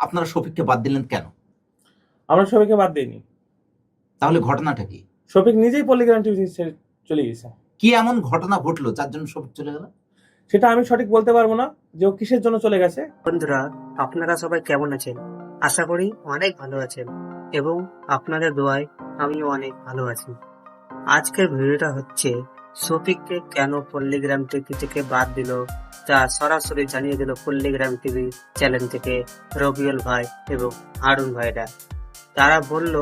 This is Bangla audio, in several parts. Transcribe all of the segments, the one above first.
আপনারা শফিককে বাদ দিলেন কেন? আমরা শফিককে বাদ দিইনি। তাহলে ঘটনাটা কি? শফিক নিজেই পল্লিগ্রাম টিভি ছেড়ে চলে গেছে। কি এমন ঘটনা ঘটলো যার জন্য শফিক চলে গেল? সেটা আমি সঠিক বলতে পারবো না যে ও কিসের জন্য চলে গেছে। বন্ধুরা, আপনারা সবাই কেমন আছেন? আশা করি অনেক ভালো আছেন এবং আপনাদের দোয়ায় আমিও অনেক ভালো আছি। আজকের ভিডিওটা হচ্ছে শফিককে কেন পল্লিগ্রাম টিভি থেকে বাদ দিল তা সরাসরি জানিয়ে দিল পল্লিগ্রাম টিভি চ্যানেল থেকে রবিউল ভাই এবং হারুন ভাইরা। তারা বলল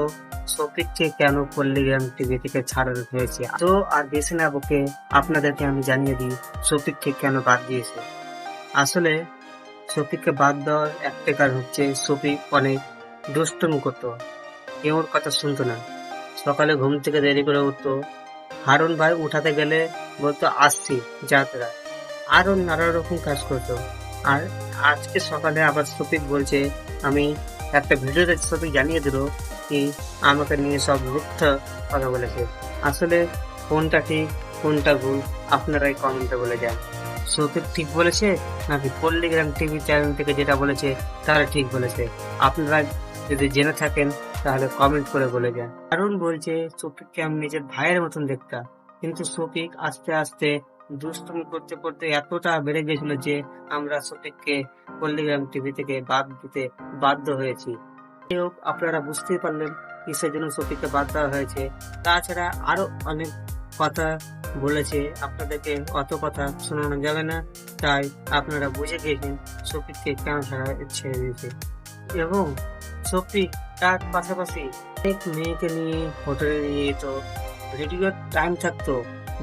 শফিককে কেন পল্লিগ্রাম টিভি থেকে ছাড়ানো হয়েছে। তো আর বেশি না বকে আপনাদেরকে আমি জানিয়ে দিই শফিককে কেন বাদ দিয়েছে। আসলে শফিককে বাদ দেওয়ার একটা কারণ হচ্ছে শফিক অনেক দুষ্টুমি করতো, কেউ ওর কথা শুনতো না। সকালে ঘুম থেকে দেরি করে উঠতো, হারুন ভাই উঠাতে গেলে বলতো আসছি যাত্রা, আরো নানা রকম কাজ করতো। আর আজকে সকালে আবার শফিক বলছে, আমি একটা ভিডিওতে শফিক জানিয়ে দিল কি আমাকে নিয়ে সব মিথ্যা কথা বলেছে। আসলে কোনটা ঠিক কোনটা ভুল আপনারাই কমেন্টে বলে যান। শফিক ঠিক বলেছে নাকি পল্লিগ্রাম টিভি চ্যানেল থেকে যেটা বলেছে তারা ঠিক বলেছে? আপনারা যদি জেনে থাকেন তাহলে কমেন্ট করে বলে যান। কারণ বলছে শফিককে আমি নিজের ভাইয়ের মতন দেখতাম, কিন্তু শফিক আস্তে আস্তে দুষ্টুমি করতে করতে এতটা বেড়ে গেছিল যে আমরা শফিককে পল্লিগ্রাম টিভি থেকে বাদ দিতে বাধ্য হয়েছি। যাই হোক, আপনারা বুঝতেই পারলেন কিসের জন্য শফিককে বাদ দেওয়া হয়েছে। তাছাড়া আরো অনেক কথা বলেছে, আপনাদেরকে অত কথা শোনানো যাবে না, তাই আপনারা বুঝে গিয়েছেন শফিককে কেন ছেড়ে দিয়েছে। এবং শফিক তার পাশাপাশি অনেক মেয়েকে নিয়ে হোটেলে নিয়ে যেত, ভিডিও টাইম থাকতো,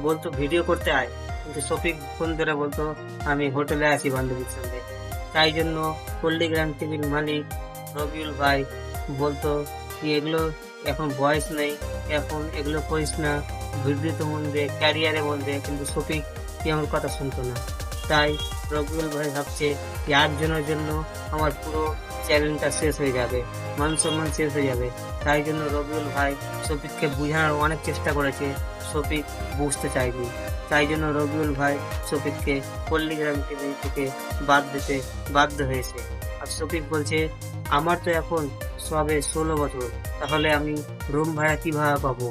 বলতো ভিডিও করতে আয়, কিন্তু শফিক ফোন ধরে বলতো আমি হোটেলে আছি বান্ধবীর সঙ্গে। তাই জন্য পল্লিগ্রাম টিভির মালিক রবিউল ভাই বলতো কি এগুলো এখন বয়স নেই, এখন এগুলো করিস না, ভিডিওতে মধ্যে ক্যারিয়ারের মধ্যে। কিন্তু শফিক কি আমার কথা শুনতো না। তাই রবিউল ভাই ভাবছে কি একজনের জন্য আমার পুরো চ্যানেলটা শেষ হয়ে যাবে, মান সম্মান শেষ হয়ে যাবে। তাই জন্য রবিউল ভাই শফিককে বোঝানোর অনেক চেষ্টা করেছে, শফিক বুঝতে চায়নি। তাই জন্য রবিউল ভাই শফিককে পল্লিগ্রাম টিভি থেকে বাদ দিতে বাধ্য হয়েছে। আর শফিক বলছে আমার তো এখন সবে 16 বছর, তাহলে আমি রুম ভাড়া কিভাবে পাবো?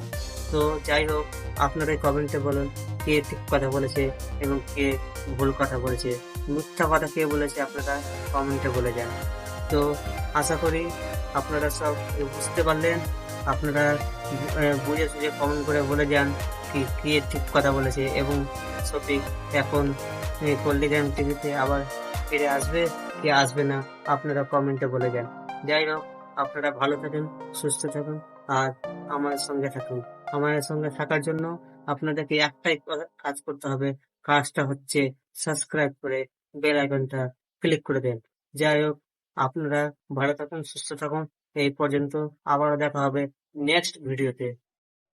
তো যাই হোক, আপনারাই কমেন্টে বলুন কে ঠিক কথা বলেছে এবং কে ভুল কথা বলেছে, মিথ্যা কথা কে বলেছে আপনারা কমেন্টে বলে যান। তো আশা করি আপনারা সব বুঝতে পারলেন। আপনারা বুঝে সুঝে কমেন্ট করে বলে যান কি কে ঠিক কথা বলেছে এবং শফিক এখন পল্লিগ্রাম টিভিতে আবার ফিরে আসবে কি আসবে না, আপনারা কমেন্টে বলে যান। যাই হোক, আপনারা ভালো থাকুন, সুস্থ থাকুন আর আমার সঙ্গে থাকুন। আমার সঙ্গে থাকার জন্য আপনাদেরকে একটাই কাজ করতে হবে, কাজটা হচ্ছে সাবস্ক্রাইব করে বেল আইকনটা ক্লিক করে দেন। যাই হোক, আপনারা ভালো থাকুন, সুস্থ থাকুন। এই পর্যন্ত, আবারও দেখা হবে নেক্সট ভিডিওতে।